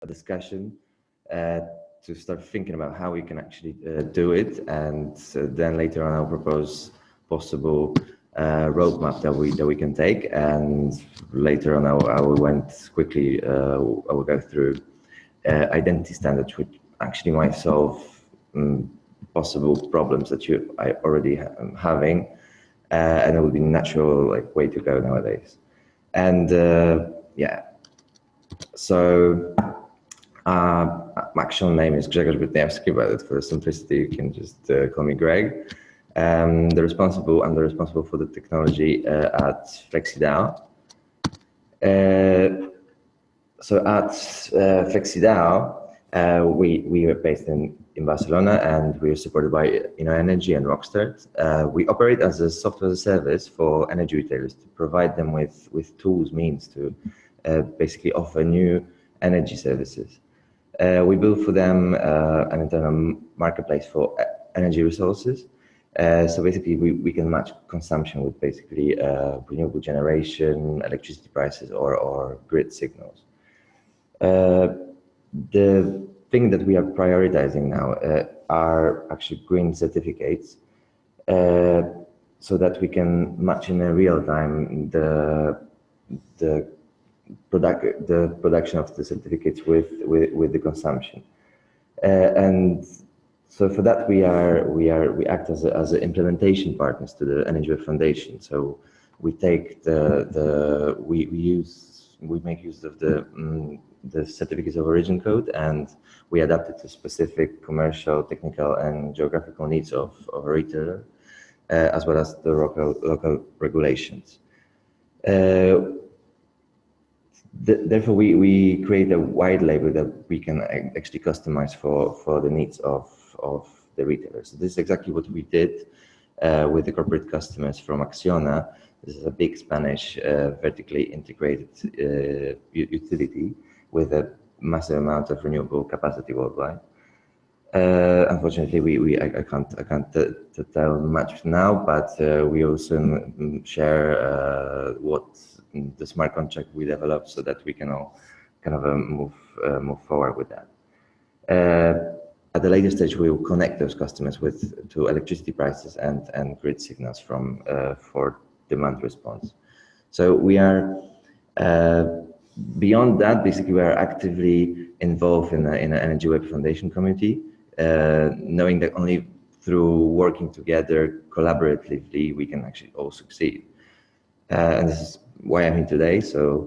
a discussion to start thinking about how we can actually do it, and then later on I'll propose possible roadmap that we can take, and later on I will went quickly. I will go through identity standards, which actually might solve possible problems that you are already having, and it would be natural way to go nowadays. And yeah, so my actual name is Grzegorz Bytniewski, but for simplicity you can just call me Greg. I'm the responsible for the technology at FlexiDAO. So at FlexiDAO, we are based in Barcelona, and we are supported by Energy and Rockstart. We operate as a software as a service for energy retailers to provide them with tools, means to basically offer new energy services. We build for them an internal marketplace for energy resources. So basically, we can match consumption with basically renewable generation, electricity prices, or grid signals. The thing that we are prioritizing now are actually green certificates, so that we can match in a real time the production of the certificates with the consumption, and so for that we act as an implementation partners to the Energy Web Foundation. So we take we make use of the certificates of origin code, and we adapt it to specific commercial, technical, and geographical needs of a retailer, as well as the local regulations. Therefore, we create a white label that we can actually customize for the needs of the retailers. So this is exactly what we did with the corporate customers from Acciona. This is a big Spanish vertically integrated utility with a massive amount of renewable capacity worldwide. Unfortunately, I can't tell much now, but we also share what the smart contract we developed, so that we can all kind of move forward with that. At the later stage, we will connect those customers to electricity prices and grid signals for demand response. So we are beyond that. Basically, we are actively involved in an Energy Web Foundation community, knowing that only through working together collaboratively we can actually all succeed. And this is why I'm here today. So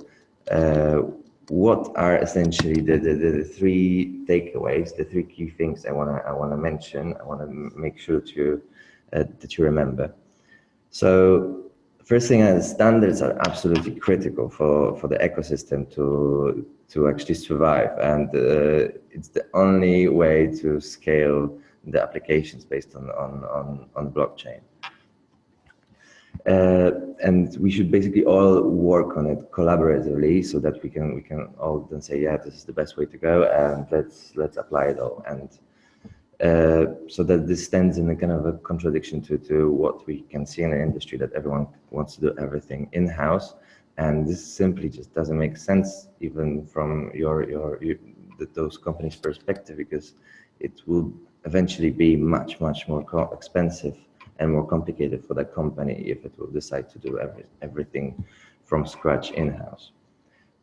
what are essentially the three takeaways, the three key things I wanna mention? I wanna make sure that you remember. So first thing, standards are absolutely critical for the ecosystem to actually survive, and it's the only way to scale the applications based on blockchain. And we should basically all work on it collaboratively, so that we can all then say, yeah, this is the best way to go, and let's apply it all. And so that this stands in a kind of a contradiction to what we can see in the industry, that everyone wants to do everything in-house, and this simply just doesn't make sense, even from those companies' perspective, because it will eventually be much more expensive and more complicated for that company if it will decide to do everything from scratch in-house.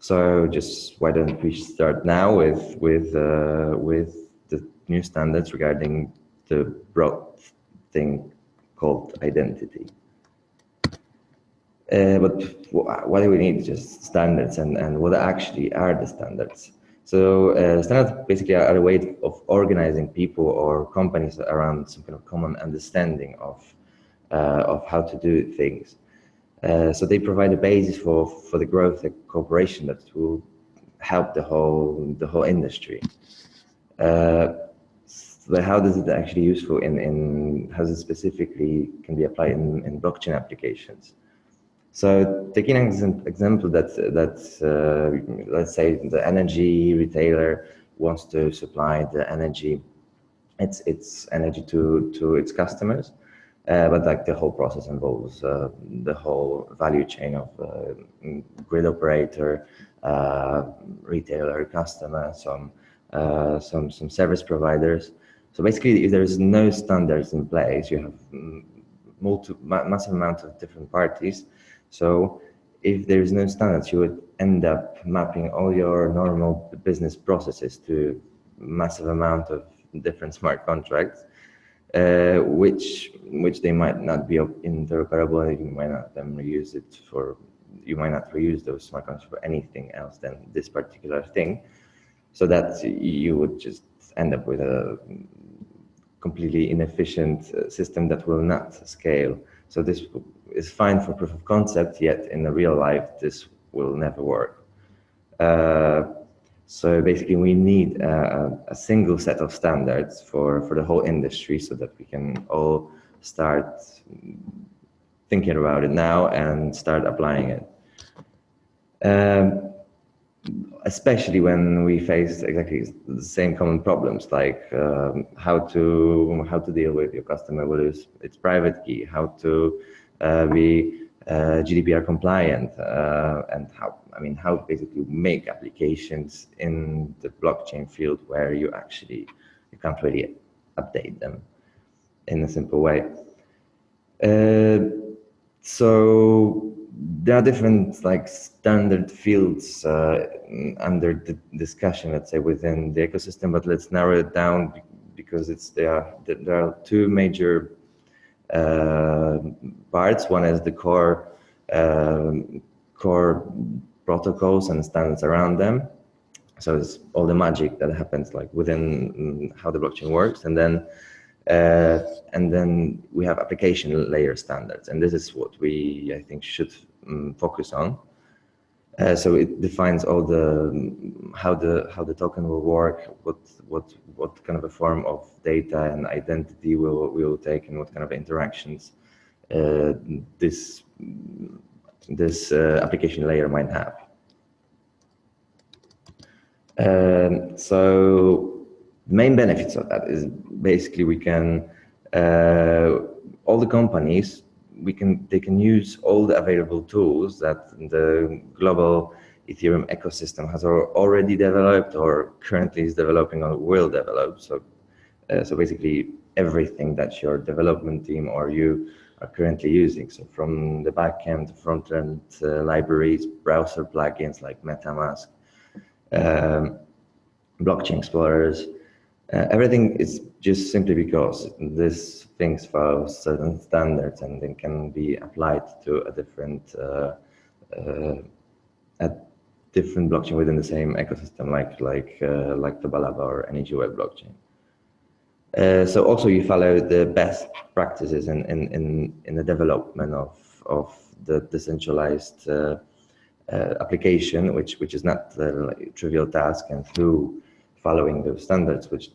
So just why don't we start now with the new standards regarding the broad thing called identity. But what do we need? Just standards, and what actually are the standards? So standards basically are a way of organizing people or companies around some kind of common understanding of how to do things. So they provide a basis for the growth of cooperation that will help the whole industry. But how does it actually useful how does it specifically can be applied in blockchain applications? So taking an example that let's say the energy retailer wants to supply the energy, its energy to its customers, but like the whole process involves the whole value chain of grid operator, retailer customer, some service providers. So basically, if there is no standards in place, you have massive amount of different parties. So if there is no standards, you would end up mapping all your normal business processes to massive amount of different smart contracts, which they might not be interoperable. You might not reuse it for. You might not reuse those smart contracts for anything else than this particular thing. So that you would just end up with a completely inefficient system that will not scale. So this is fine for proof of concept, yet in the real life, this will never work. So basically, we need a single set of standards for the whole industry so that we can all start thinking about it now and start applying it. Especially when we face exactly the same common problems, like how to deal with your customer will use its private key, how to be GDPR compliant, and how basically make applications in the blockchain field where you can't really update them in a simple way. So there are different standard fields under the discussion, let's say, within the ecosystem, but let's narrow it down because there are two major parts. One is the core protocols and standards around them. So it's all the magic that happens within how the blockchain works, and then we have application layer standards, and this is what I think should focus on. So it defines all how the token will work, what kind of a form of data and identity will take, and what kind of interactions this application layer might have. So the main benefits of that is basically we can all the companies they can use all the available tools that the global Ethereum ecosystem has already developed or currently is developing or will develop. So basically everything that your development team or you are currently using. So from the backend, front-end libraries, browser plugins like MetaMask, blockchain explorers, everything is just simply because these things follow certain standards and then can be applied to a different blockchain within the same ecosystem, like the Balaba or any web blockchain. So also you follow the best practices in the development of the decentralized application, which is not a trivial task, and through following those standards, which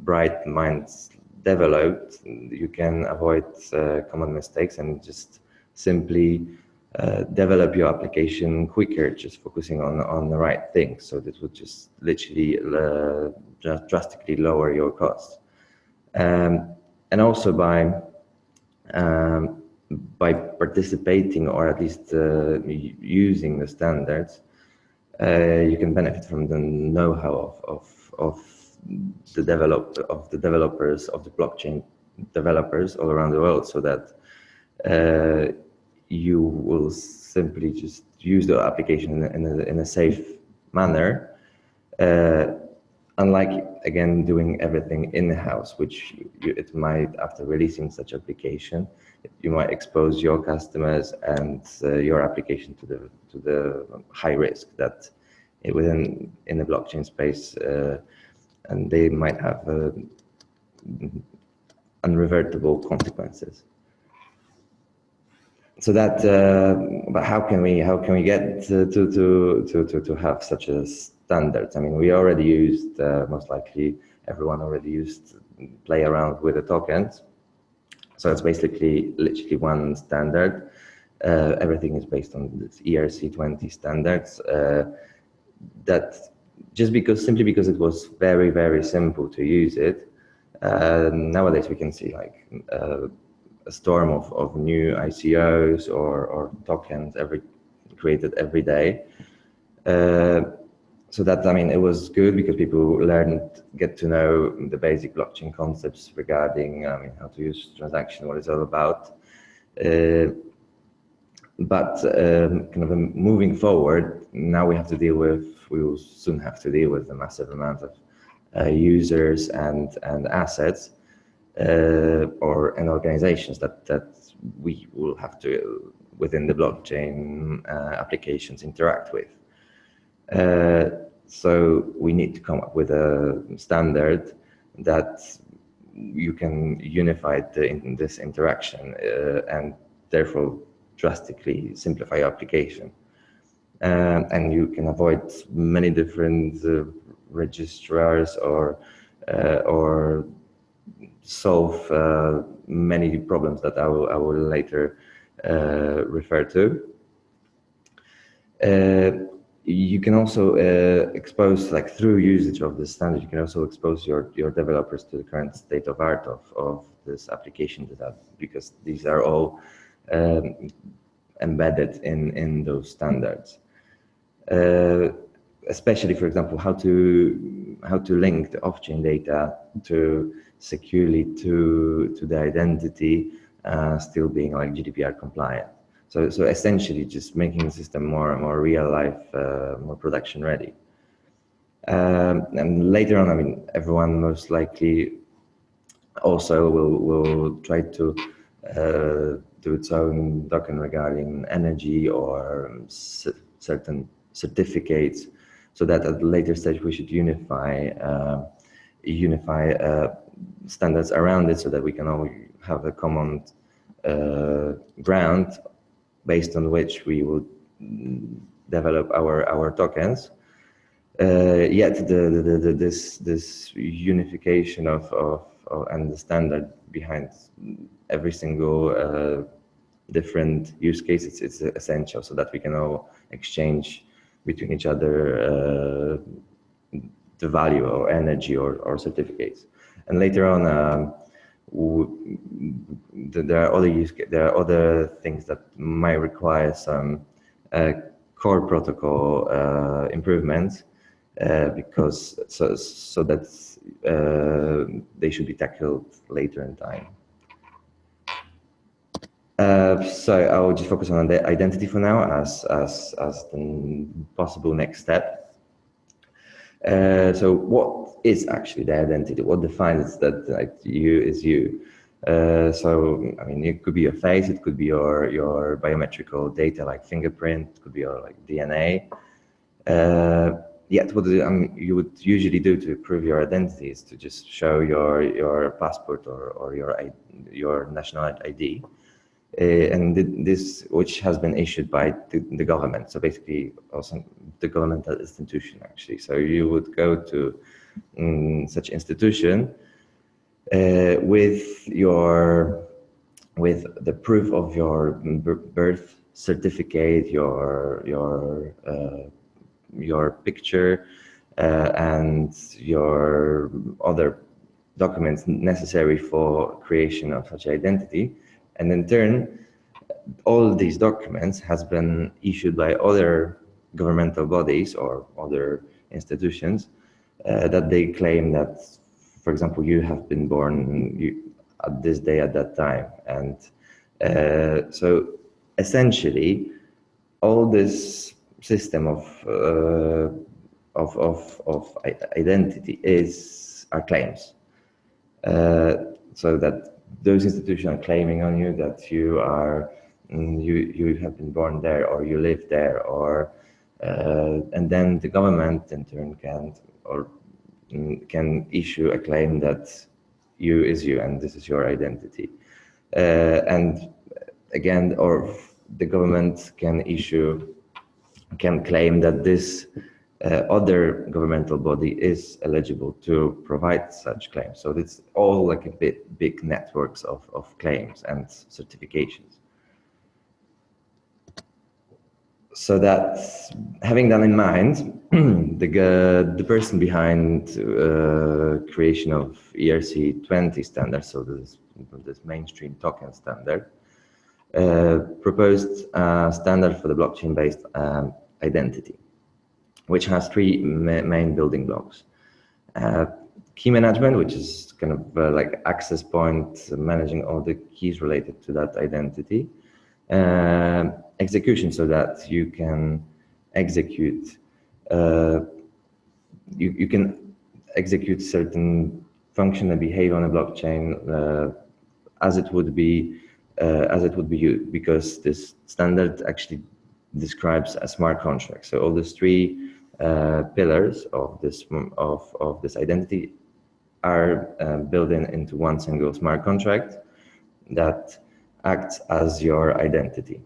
bright minds developed, you can avoid common mistakes and just simply develop your application quicker, just focusing on the right things. So this would just literally drastically lower your costs. And also by participating or at least using the standards, you can benefit from the know-how of the developers of the blockchain developers all around the world, so that you will simply just use the application in a safe manner, unlike again doing everything in-house, which it might, after releasing such application, you might expose your customers and your application to the high risk that in the blockchain space, and they might have unrevertible consequences. So that, but how can we get to have such a standard? I mean, we already used, most likely everyone already used, play around with the tokens. So it's basically literally one standard. Everything is based on this ERC20 standards. That simply because it was very, very simple to use it, nowadays we can see a storm of new ICOs or tokens every created every day. So that, I mean, it was good because people get to know the basic blockchain concepts regarding, I mean, how to use transaction, what it's all about. But kind of moving forward, now we will soon have to deal with a massive amount of users and assets and organizations that we will have to, within the blockchain applications, interact with. So we need to come up with a standard that you can unify this interaction and therefore drastically simplify your application. And you can avoid many different registrars or solve many problems that I will later refer to. You can also expose, like through usage of this standard, you can also expose your developers to the current state of art of this application because these are all embedded in those standards. Especially, for example, how to link the off-chain data securely to the identity, still being like GDPR compliant. So essentially, just making the system more real life, more production ready. And later on, I mean, everyone most likely also will try to do its own token regarding energy or certain certificates, so that at a later stage we should unify standards around it, so that we can all have a common ground based on which we will develop our tokens. Yet this unification of and the standard behind every single different use case, it's essential, so that we can all exchange between each other the value or energy or certificates. And later on, there are other things that might require some core protocol improvements, because so that they should be tackled later in time. So I will just focus on the identity for now as the possible next step. So what is actually the identity? What defines that you is you? So I mean, it could be your face, it could be your biometrical data like fingerprint, it could be your like DNA. Yet what you would usually do to prove your identity is to just show your passport or your national ID. And this, which has been issued by the government, so basically also the governmental institution actually. So you would go to such institution with the proof of your birth certificate, your picture, and your other documents necessary for creation of such identity. And in turn, all these documents has been issued by other governmental bodies or other institutions that they claim that, for example, you have been born at this day at that time. And so essentially, all this system of identity are claims. So that those institutions are claiming on you that you are you have been born there or you live there, or and then the government in turn can issue a claim that you is you and this is your identity. And again, or the government can claim that this other governmental body is eligible to provide such claims. So it's all like a big networks of claims and certifications. So that, having that in mind, the person behind creation of ERC20 standard, so this mainstream token standard, proposed a standard for the blockchain-based identity, which has three main building blocks. Key management, which is kind of like access point, managing all the keys related to that identity. Execution, so that you can execute you can execute certain function and behave on a blockchain as it would be used, because this standard actually describes a smart contract. So all these three pillars of this identity are built into one single smart contract that acts as your identity.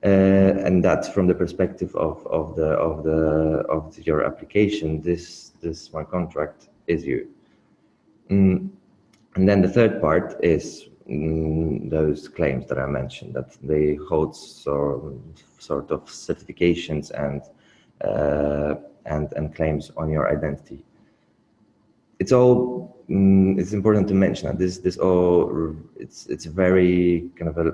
And that, from the perspective of your application, this smart contract is you. And then the third part is those claims that I mentioned, that they hold sort of certifications and claims on your identity. It's all. It's important to mention that this all. It's a very kind of a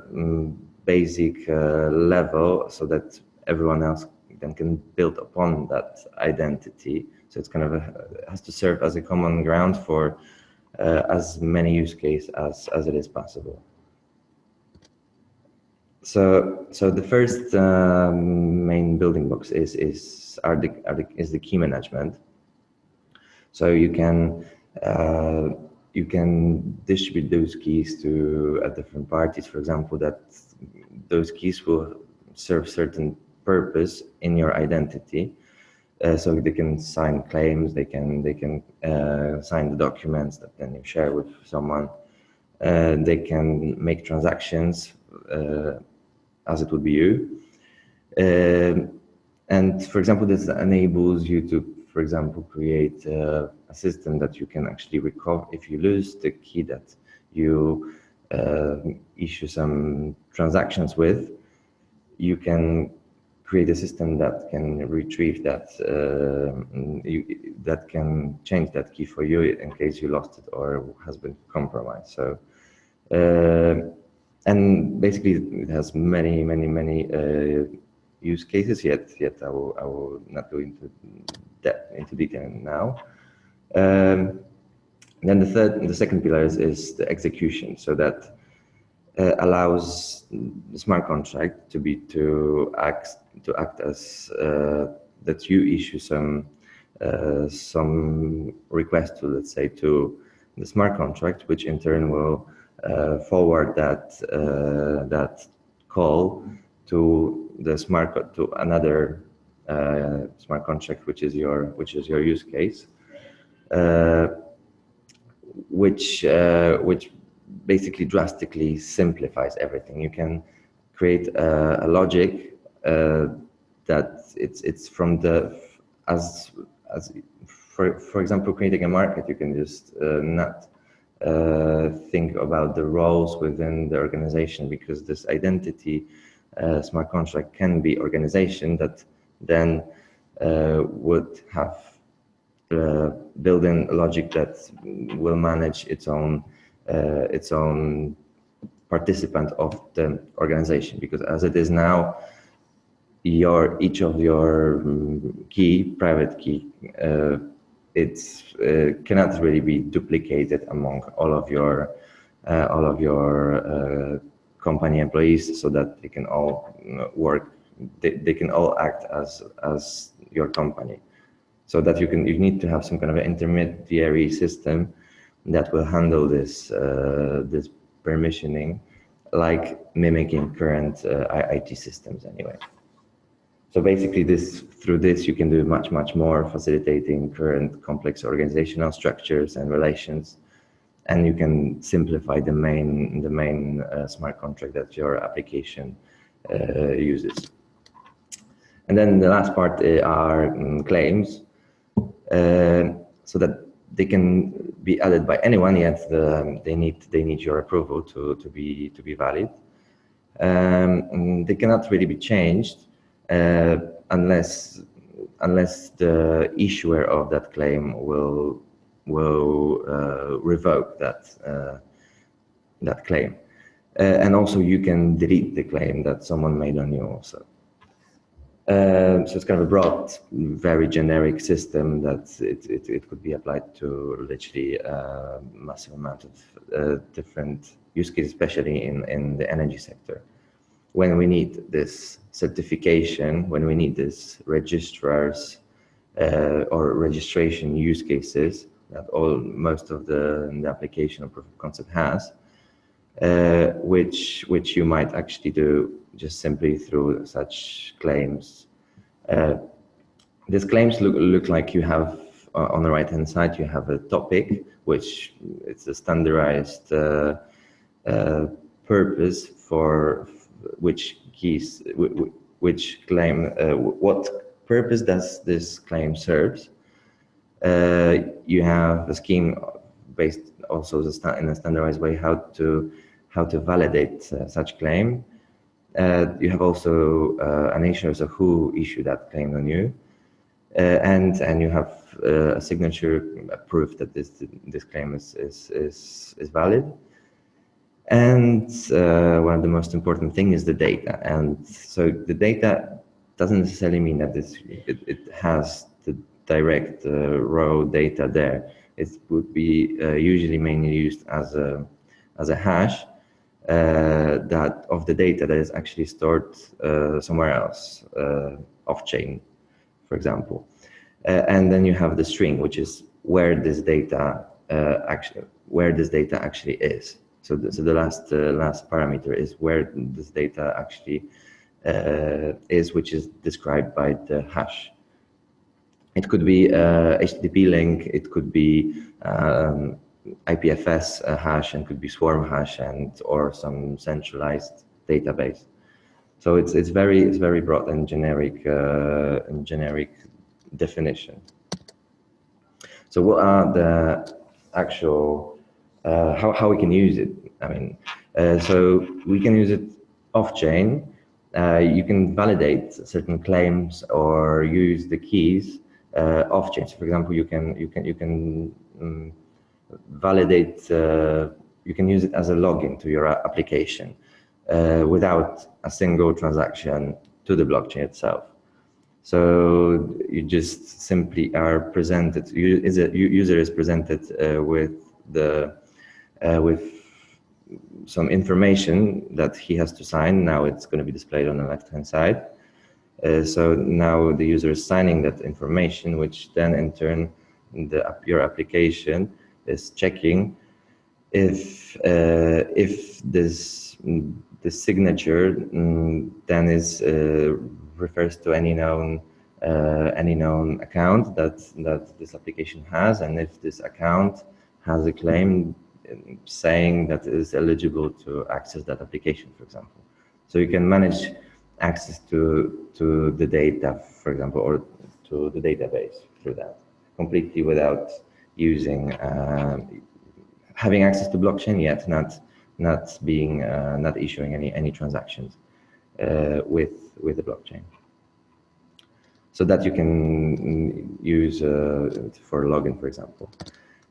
basic level, so that everyone else then can build upon that identity. So it's kind of has to serve as a common ground for as many use cases as it is possible. So the first main building blocks is the key management. So you can distribute those keys to different parties. For example, that those keys will serve certain purpose in your identity. So they can sign claims, they can sign the documents that then you share with someone. They can make transactions as it would be you. And for example, this enables you to, for example, create a system that you can actually recover if you lose the key that you issue some transactions with. You can create a system that can retrieve that, that can change that key for you in case you lost it or has been compromised. So, and basically it has many use cases. Yet I will not go into detail now. Then the second pillar is the execution, so that allows the smart contract to act as that you issue some request to, let's say, to the smart contract, which in turn will forward that call to another smart contract, which is your use case, which basically drastically simplifies everything. You can create a logic that it's from for example, creating a market. You can just not think about the roles within the organization, because this identity smart contract can be organization that then would have built-in logic that will manage its own participant of the organization. Because as it is now, each of your private key, cannot really be duplicated among all of your company employees, so that they can all work. They can all act as your company. So that you need to have some kind of an intermediary system that will handle this permissioning, like mimicking current IT systems anyway. So basically, through this you can do much more, facilitating current complex organizational structures and relations, and you can simplify the main smart contract that your application uses. And then the last part are claims. So that they can be added by anyone, yet they need your approval to be valid. They cannot really be changed unless the issuer of that claim will revoke that claim. And also you can delete the claim that someone made on you also. So it's kind of a broad, very generic system that it could be applied to literally a massive amount of different use cases, especially in the energy sector. When we need this certification, when we need this registrars or registration use cases that most of the application or proof of concept has, which you might actually do just simply through such claims. These claims look like you have on the right hand side you have a topic, which it's a standardized purpose for which keys, which claim, what purpose does this claim serves. You have a scheme based also in a standardized way how to validate such claim. You have also an issue, so who issued that claim on you, and you have a signature, a proof that this claim is valid. And one of the most important thing is the data. And so the data doesn't necessarily mean that it has the direct raw data there. It would be usually mainly used as a hash that of the data that is actually stored somewhere else, off chain, for example. And then you have the string, which is where this data actually is. So the last parameter is where this data actually is, which is described by the hash. It could be HTTP link, it could be IPFS hash, and could be swarm hash, or some centralized database. So it's very broad and generic definition. So what are the actual how we can use it? I mean, so we can use it off chain. You can validate certain claims or use the keys off chain. So for example, you can validate. You can use it as a login to your application without a single transaction to the blockchain itself. So you just simply are presented. User is presented with some information that he has to sign. Now it's going to be displayed on the left-hand side. So now the user is signing that information, which then in turn your application is checking if this signature then is refers to any known account that this application has, and if this account has a claim saying that it is eligible to access that application, for example. So you can manage access to the data, for example, or to the database through that completely without using having access to blockchain, yet not issuing any transactions with the blockchain. So that you can use for login, for example.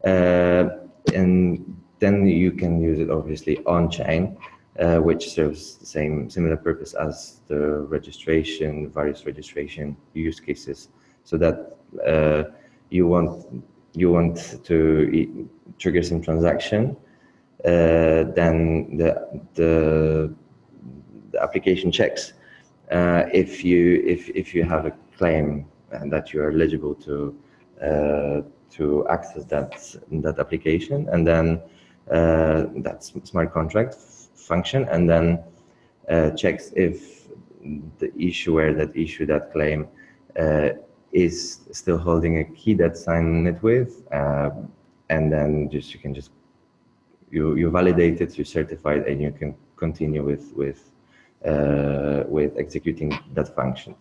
And then you can use it obviously on chain, which serves the similar purpose as the various registration use cases. So that you want to trigger some transaction, then the application checks if you have a claim that you are eligible to access that application, and then that smart contract function, and then checks if the issuer that issued that claim is still holding a key that signed it with, and then you validate it, you certify it, and you can continue with executing that function.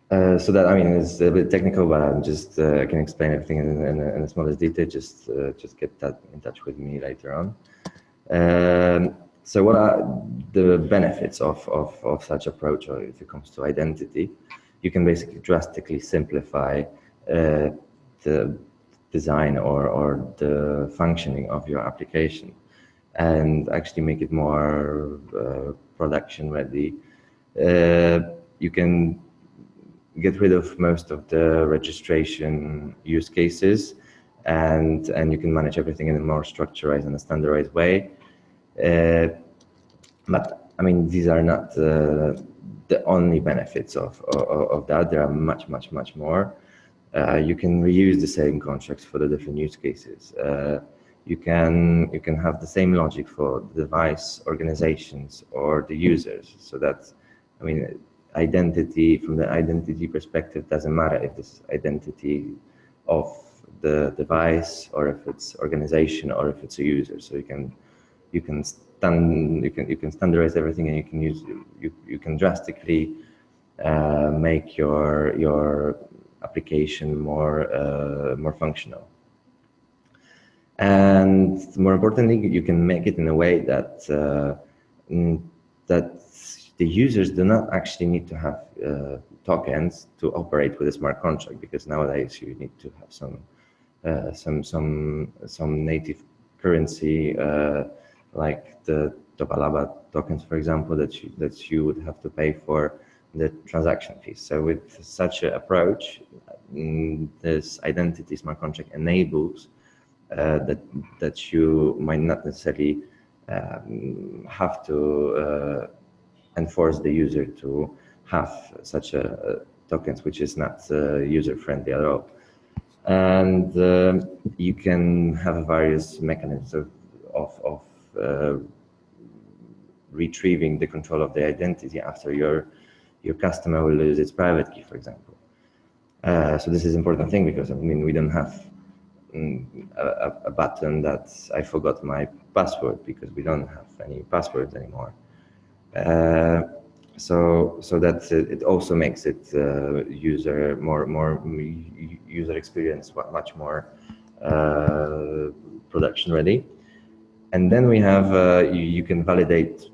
So that, I mean, it's a bit technical, but I'm just I can explain everything in the smallest detail. Just get that in touch with me later on. So what are the benefits of such approach, or if it comes to identity? You can basically drastically simplify the design or the functioning of your application. and actually make it more production ready. You can get rid of most of the registration use cases, and you can manage everything in a more structured and a standardized way. But I mean, these are not the only benefits of that. There are much more. You can reuse the same contracts for the different use cases. You can have the same logic for the device organizations or the users. So that, I mean, identity from the identity perspective doesn't matter if this identity of the device or if it's organization or if it's a user. So you can standardize everything, and you can drastically make your application more functional. And more importantly, you can make it in a way that that the users do not actually need to have tokens to operate with a smart contract, because nowadays you need to have some native currency, like the Tobalaba tokens, for example, that you would have to pay for the transaction fees. So with such an approach, this identity smart contract enables that you might not necessarily have to enforce the user to have such a tokens, which is not user friendly at all. And you can have various mechanisms of retrieving the control of the identity after your customer will lose its private key, for example. So this is an important thing, because I mean, we don't have a button that I forgot my password, because we don't have any passwords anymore. So that it also makes it user user experience much more production ready. And then we have you can validate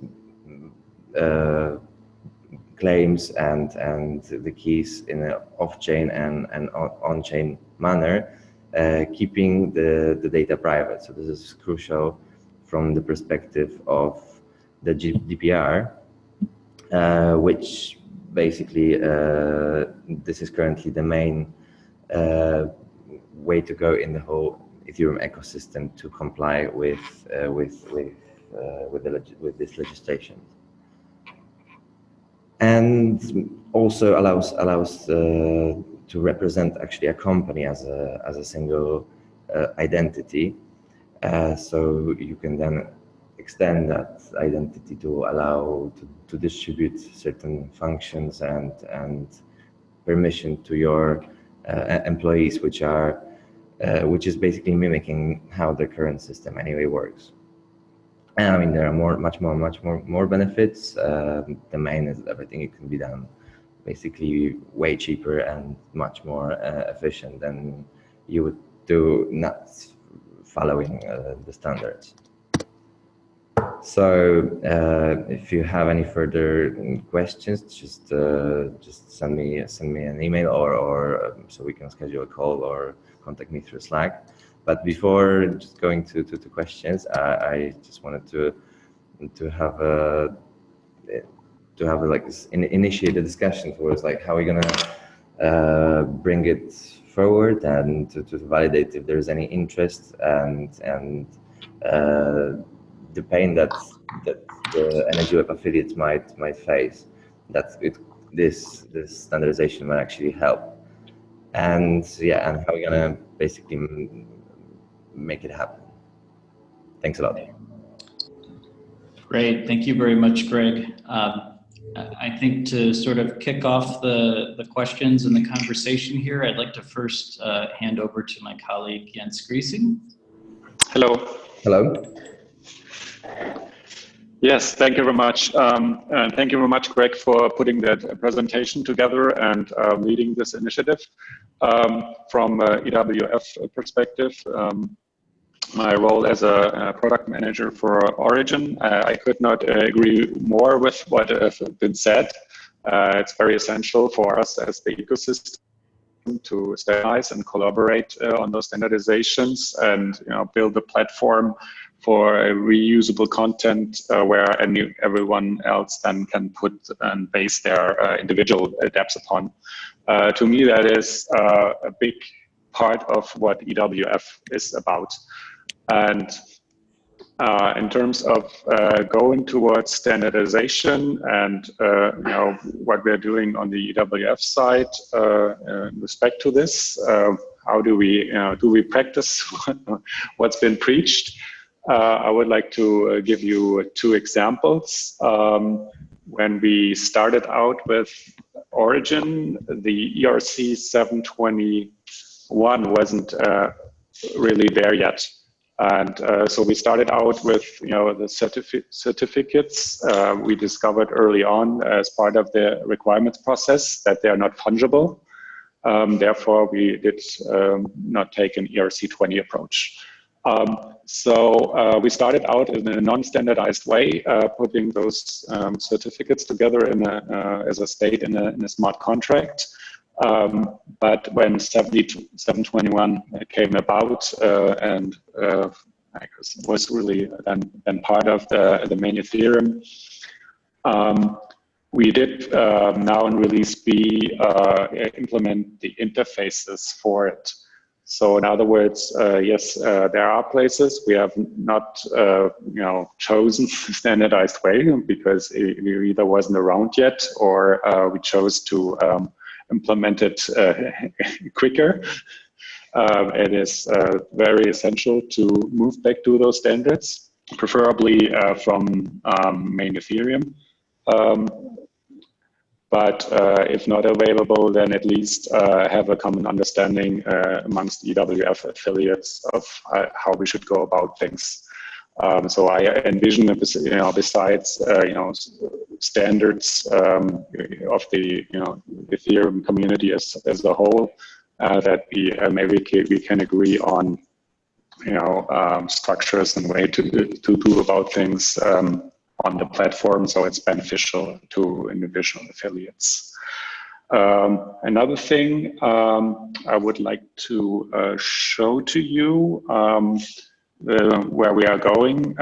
claims and the keys in an off-chain and on-chain manner, keeping the data private. So this is crucial from the perspective of the GDPR, which basically this is currently the main way to go in the whole Ethereum ecosystem to comply with this legislation, and also allows to represent actually a company as a single identity. So you can then extend that identity to allow to distribute certain functions and permission to your employees, which is basically mimicking how the current system anyway works. And I mean, there are much more benefits. The main is everything it can be done basically way cheaper and much more efficient than you would do not following the standards. So if you have any further questions, just send me an email or so we can schedule a call or contact me through Slack. But before just going to questions, I just wanted to have like initiate a discussion towards like how we're gonna bring it forward and to validate if there's any interest and the pain that the Energy Web affiliates might face, that this standardization might actually help, and yeah, and how we're gonna basically make it happen. Thanks a lot. Great, thank you very much, Greg. I think to sort of kick off the questions and the conversation here, I'd like to first hand over to my colleague Jens Griesing. Hello. Hello. Yes, thank you very much. And thank you very much, Greg, for putting that presentation together and leading this initiative. From EWF perspective, my role as a product manager for Origin, I could not agree more with what has been said. It's very essential for us as the ecosystem to standardize and collaborate on those standardizations and build a platform for a reusable content where everyone else then can put and base their individual dApps upon. To me, that is a big part of what EWF is about. And in terms of going towards standardization and what we're doing on the EWF side in respect to this, how do we practice what's been preached? I would like to give you 2 examples. When we started out with Origin, the ERC 721 wasn't really there yet. And so we started out with the certificates. We discovered early on as part of the requirements process that they are not fungible. Therefore, we did not take an ERC 20 approach. So we started out in a non-standardized way, putting those certificates together as a state in a smart contract. But when 721 came about and was really then part of the main Ethereum, we did now in release B implement the interfaces for it. So in other words, yes, there are places we have not chosen a standardized way because it either wasn't around yet or we chose to implement it quicker. It is very essential to move back to those standards, preferably from main Ethereum. But if not available, then at least have a common understanding amongst EWF affiliates of how we should go about things. So I envision, besides standards of the Ethereum community as a whole, that maybe we can agree on structures and way to do about things on the platform, so it's beneficial to individual affiliates. Another thing I would like to show to you where we are going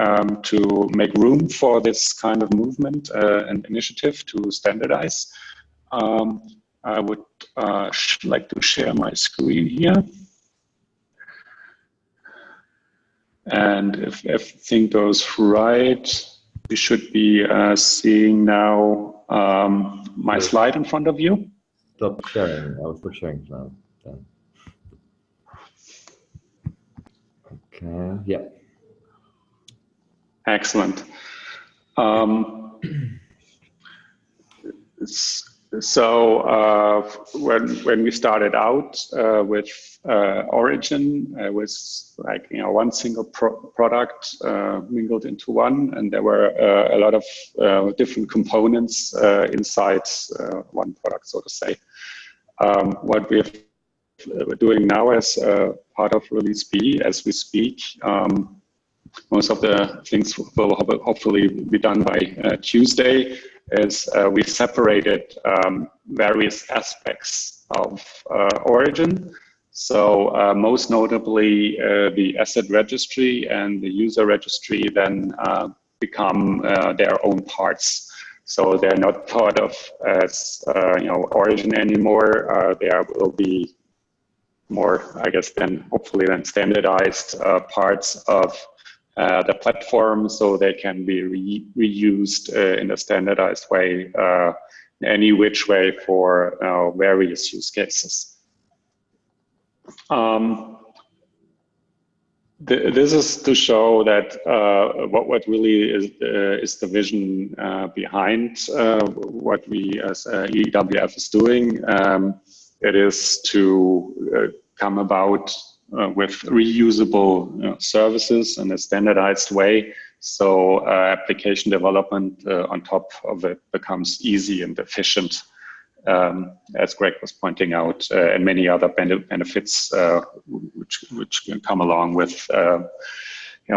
to make room for this kind of movement and initiative to standardize. I would like to share my screen here. And if everything goes right, we should be seeing now my slide in front of you. Stop sharing. I was for sharing now. Done. Okay. Yeah. Excellent. So when we started out with Origin, it was like one single product mingled into one, and there were a lot of different components inside one product, so to say. What we're doing now as part of Release B, as we speak, most of the things will hopefully be done by Tuesday, is we separated various aspects of Origin. So most notably, the asset registry and the user registry then become their own parts. So they're not thought of as Origin anymore. There will be more, I guess, then hopefully then standardized parts of the platform, so they can be reused in a standardized way, any which way for various use cases. This is to show that what really is the vision behind what we as EWF is doing. It is to come about with reusable services in a standardized way, so application development on top of it becomes easy and efficient, as Greg was pointing out, and many other benefits which can come along with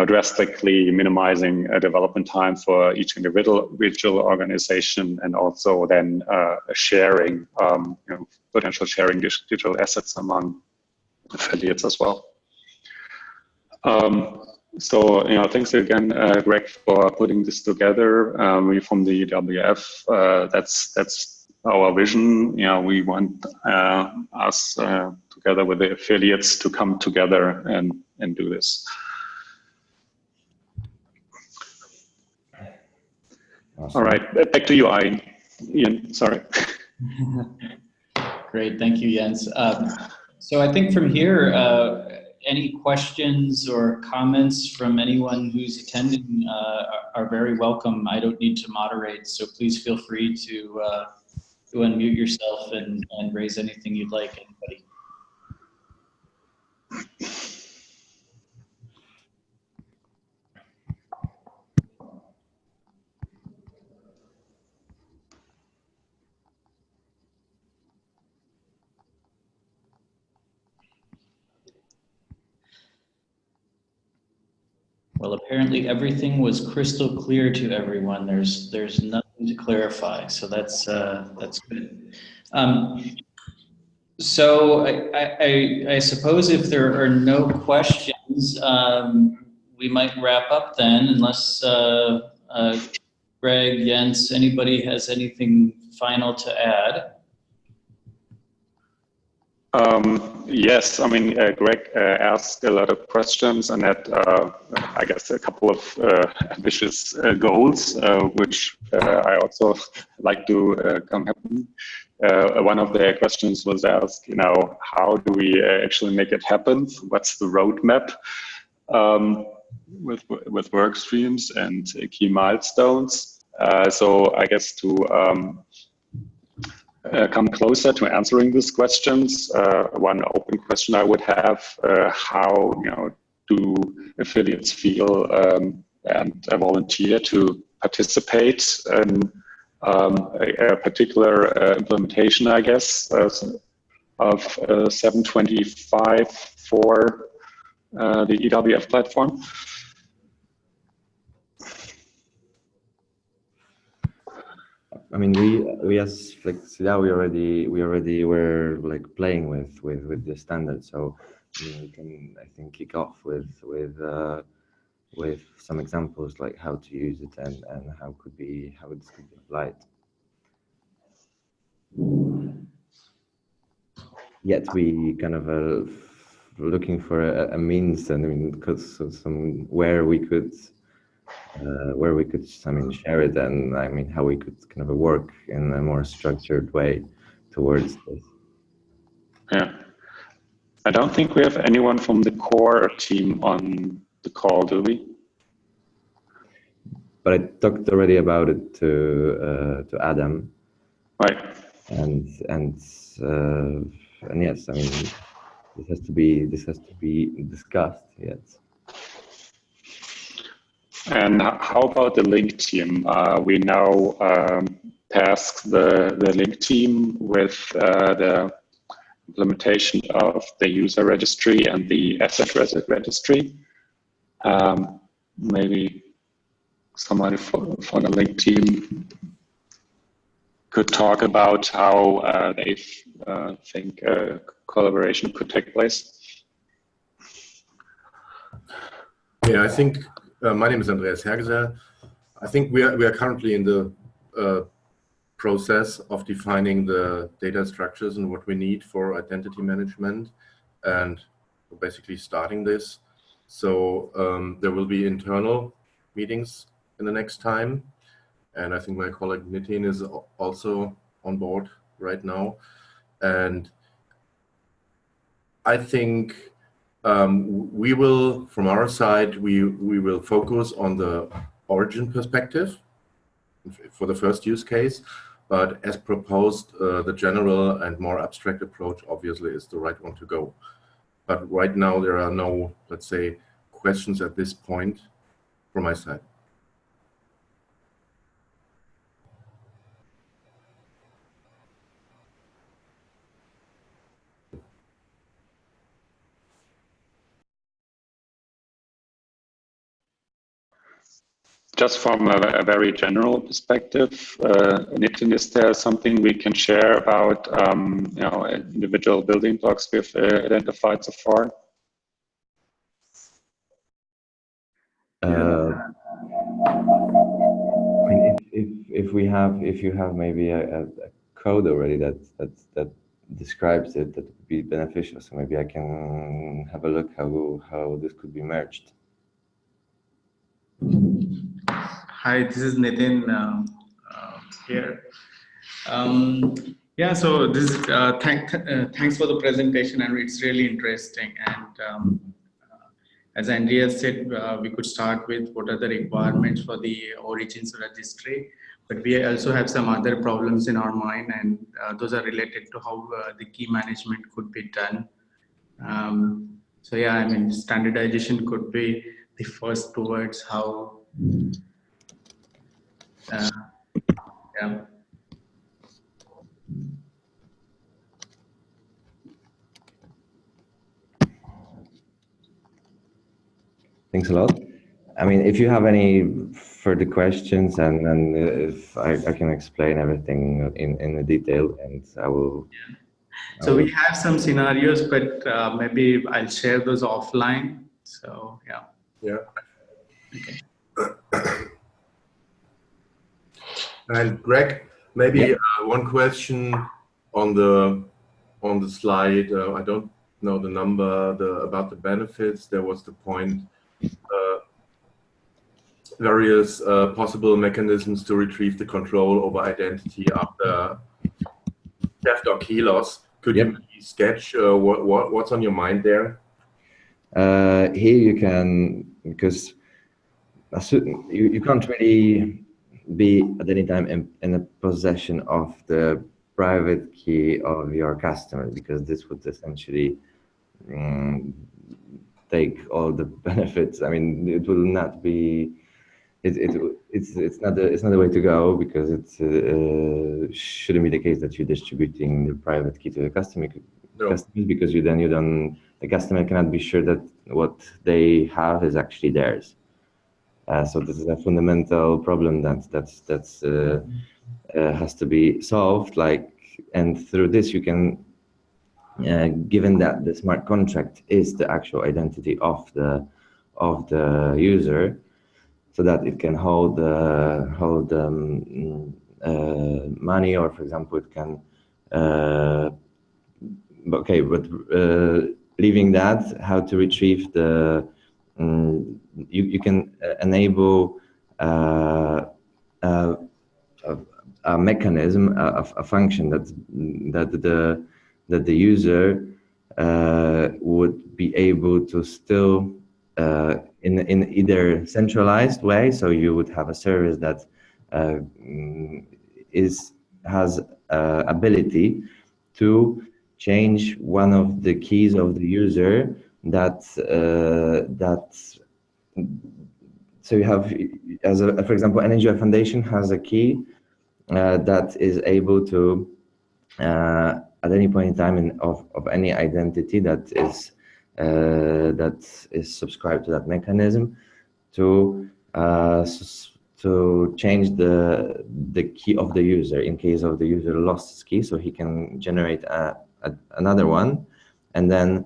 drastically minimizing development time for each individual organization, and also then sharing, potential sharing digital assets among affiliates as well. So, thanks again, Greg, for putting this together. We from the EWF, that's our vision. We want us together with the affiliates to come together and do this. Awesome. All right, back to you, Ian. Sorry. Great, thank you, Jens. So I think from here, any questions or comments from anyone who's attending are very welcome. I don't need to moderate, so please feel free to unmute yourself and raise anything you'd like, anybody. Well, apparently everything was crystal clear to everyone. There's nothing to clarify, so that's good. So I suppose if there are no questions, we might wrap up then, unless Greg, Jens, anybody has anything final to add? Yes, I mean, Greg asked a lot of questions and had, I guess, a couple of ambitious goals, which I also like to come happen. One of the questions was asked, how do we actually make it happen? What's the roadmap with work streams and key milestones? So I guess to come closer to answering these questions, one open question I would have, how do affiliates feel and volunteer to participate in a particular implementation, I guess, of 725 for the EWF platform? I mean, we as FlexiDAO, we already were like playing with the standard, so we can, I think, kick off with some examples like how to use it and how it could be applied. Yet we kind of looking for a means, and I mean, because where we could share it, and I mean how we could kind of work in a more structured way towards this. Yeah, I don't think we have anyone from the core team on the call, do we? But I talked already about it to Adam. Right. And yes, I mean this has to be discussed yet. And how about the link team? We now task the link team with the implementation of the user registry and the asset registry. Maybe somebody for the link team could talk about how they think collaboration could take place. Yeah, I think my name is Andreas Hergeser. I think we are currently in the process of defining the data structures and what we need for identity management, and basically starting this. So there will be internal meetings in the next time, and I think my colleague Nitin is also on board right now. And I think we will, from our side, we will focus on the origin perspective for the first use case, but as proposed, the general and more abstract approach obviously is the right one to go. But right now there are no, let's say, questions at this point from my side. Just from a very general perspective, Nitin, is there something we can share about individual building blocks we've identified so far? I mean, if you have maybe a code already that describes it, that would be beneficial. So maybe I can have a look how this could be merged. Hi, this is Nitin here. Yeah, so this is thanks for the presentation, and it's really interesting. And as Andreas said, we could start with what are the requirements for the origins registry, but we also have some other problems in our mind, and those are related to how the key management could be done. So yeah, I mean, standardization could be the first towards how. Yeah. Thanks a lot. I mean, if you have any further questions, and if I can explain everything in the detail, and I will. Yeah. So we have some scenarios, but maybe I'll share those offline. So yeah. Yeah. Okay. And Greg, maybe one question on the slide. I don't know the number about the benefits. There was the point. Various possible mechanisms to retrieve the control over identity after theft or key loss. Could you maybe sketch what's on your mind there? Here you can, because you can't really be at any time in a possession of the private key of your customer, because this would essentially take all the benefits. I mean, it will not be. It's not the way to go, because it shouldn't be the case that you're distributing the private key to the customer, because the customer cannot be sure that what they have is actually theirs. So this is a fundamental problem that has to be solved. And through this you can, given that the smart contract is the actual identity of the user, so that it can hold money, or for example, it can. Leaving that, how to retrieve the. You can enable a mechanism, a function that the user would be able to still. In either centralized way, so you would have a service that has ability to change one of the keys of the user. So you have, for example, NGO Foundation has a key that is able to at any point in time of any identity that is subscribed to that mechanism to change the key of the user in case of the user lost his key, so he can generate another one, and then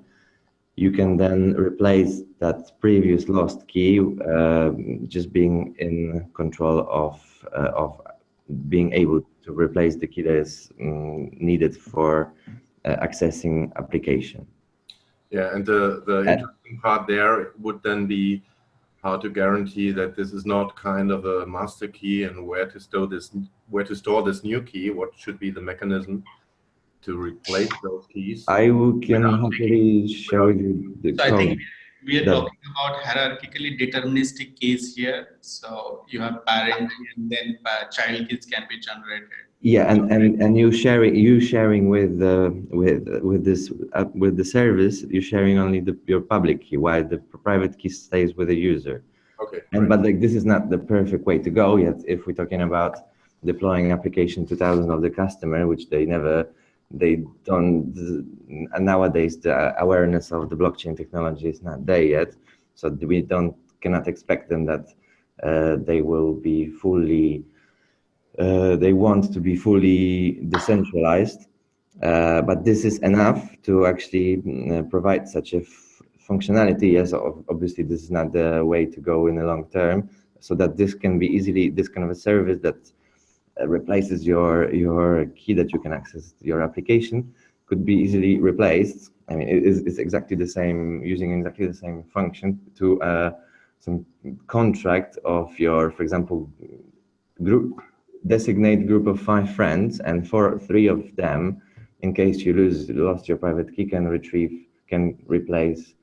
you can then replace that previous lost key, just being in control of being able to replace the key that is needed for accessing application. Yeah, and the interesting part there would then be how to guarantee that this is not kind of a master key, and where to store this new key. What should be the mechanism to replace those keys? I can happily share with you the code. I think we are talking about hierarchically deterministic keys here. So you have parent, and then child keys can be generated. Yeah, and you sharing with the service, you're sharing only your public key, while the private key stays with the user. Okay. But this is not the perfect way to go yet. If we're talking about deploying application to thousands of the customer, which they don't. And nowadays the awareness of the blockchain technology is not there yet, so we cannot expect them that they will be fully. They want to be fully decentralized, but this is enough to actually provide such a functionality, yes, obviously this is not the way to go in the long term, so that this can be easily, this kind of a service that replaces your key that you can access your application could be easily replaced. I mean, it's exactly the same, using exactly the same function to some contract of your, for example, designate group of 5 friends, and for 3 of them, in case you lost your private key, can replace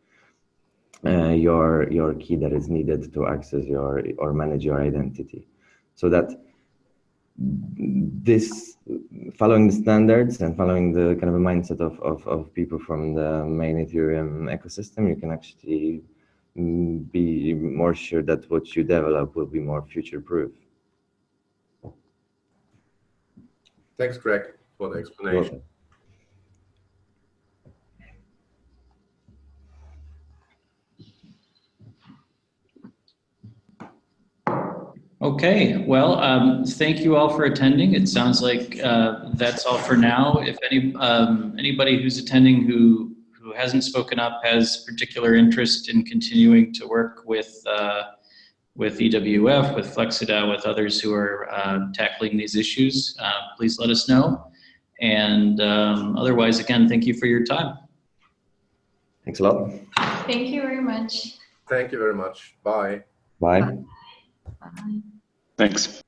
your key that is needed to access or manage your identity. So that this, following the standards and following the kind of a mindset of people from the main Ethereum ecosystem, you can actually be more sure that what you develop will be more future-proof. Thanks, Greg, for the explanation. Okay, well, thank you all for attending. It sounds like that's all for now. If anybody who's attending who hasn't spoken up has particular interest in continuing to work with EWF, with FlexiDAO, with others who are tackling these issues, please let us know. And otherwise, again, thank you for your time. Thanks a lot. Thank you very much. Thank you very much. Bye. Bye. Bye. Thanks.